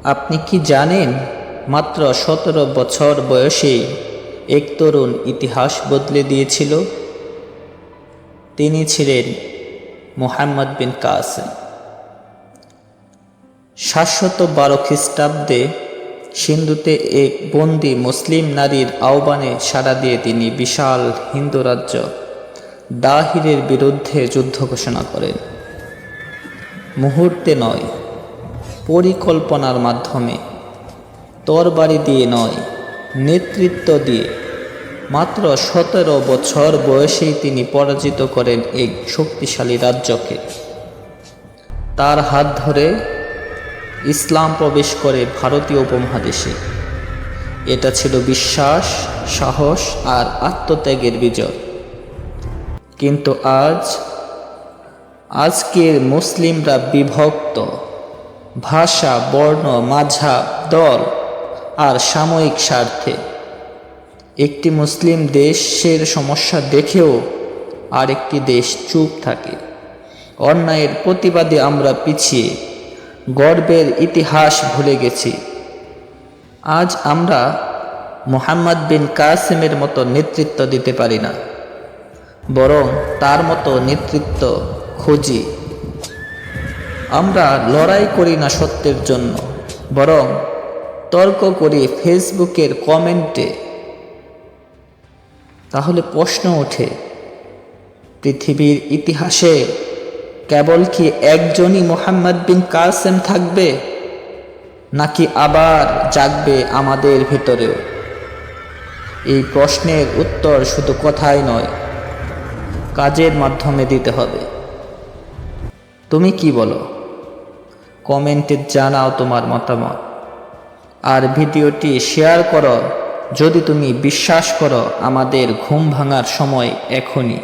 আপনি কি জানেন, মাত্র 17 বছর বয়সেই এক তরুণ ইতিহাস বদলে দিয়েছিল? তিনি ছিলেন মুহাম্মদ বিন কাসেম। 712 খ্রিস্টাব্দে সিন্ধুতে এক বন্দী মুসলিম নারীর আহ্বানে সাড়া দিয়ে তিনি বিশাল হিন্দু রাজ্য দাহিরের বিরুদ্ধে যুদ্ধ ঘোষণা করেন। মুহূর্তে নয়, পরিকল্পনার মাধ্যমে, তরবারি দিয়ে নয়, নেতৃত্ব দিয়ে। মাত্র 17 বছর বয়সেই তিনি পরাজিত করেন এক শক্তিশালী রাজ্যকে। তার হাত ধরে ইসলাম প্রবেশ করে ভারতীয় উপমহাদেশে। এটা ছিল বিশ্বাস, সাহস আর আত্মত্যাগের বিজয়। কিন্তু আজকের মুসলিমরা বিভক্ত। ভাষা, বর্ণ, মাযহাব, দল আর সাময়িক স্বার্থে। একটি মুসলিম দেশের সমস্যা দেখেও আরেকটি দেশ চুপ থাকে। অন্যায়ের প্রতিবাদে আমরা পিছিয়ে, গর্বের ইতিহাস ভুলে গেছি। আজ আমরা মুহাম্মদ বিন কাসেমের মতো নেতৃত্ব দিতে পারি না, বরং তার মতো নেতৃত্ব খুঁজি। আমরা লড়াই করি না সত্যের জন্য, বরং তর্ক করি ফেসবুকের কমেন্টে। তাহলে প্রশ্ন ওঠে, পৃথিবীর ইতিহাসে কেবল কি একজনই মুহাম্মদ বিন কাসেম থাকবে, নাকি আবার জাগবে আমাদের ভিতরেও? এই প্রশ্নের উত্তর শুধু কথায় নয়, কাজের মাধ্যমে দিতে হবে। তুমি কি বলো? কমেন্টে জানাও তোমার মতামত। আর ভিডিওটি শেয়ার করো যদি তুমি বিশ্বাস করো আমাদের ঘুম ভাঙার সময় এখনই।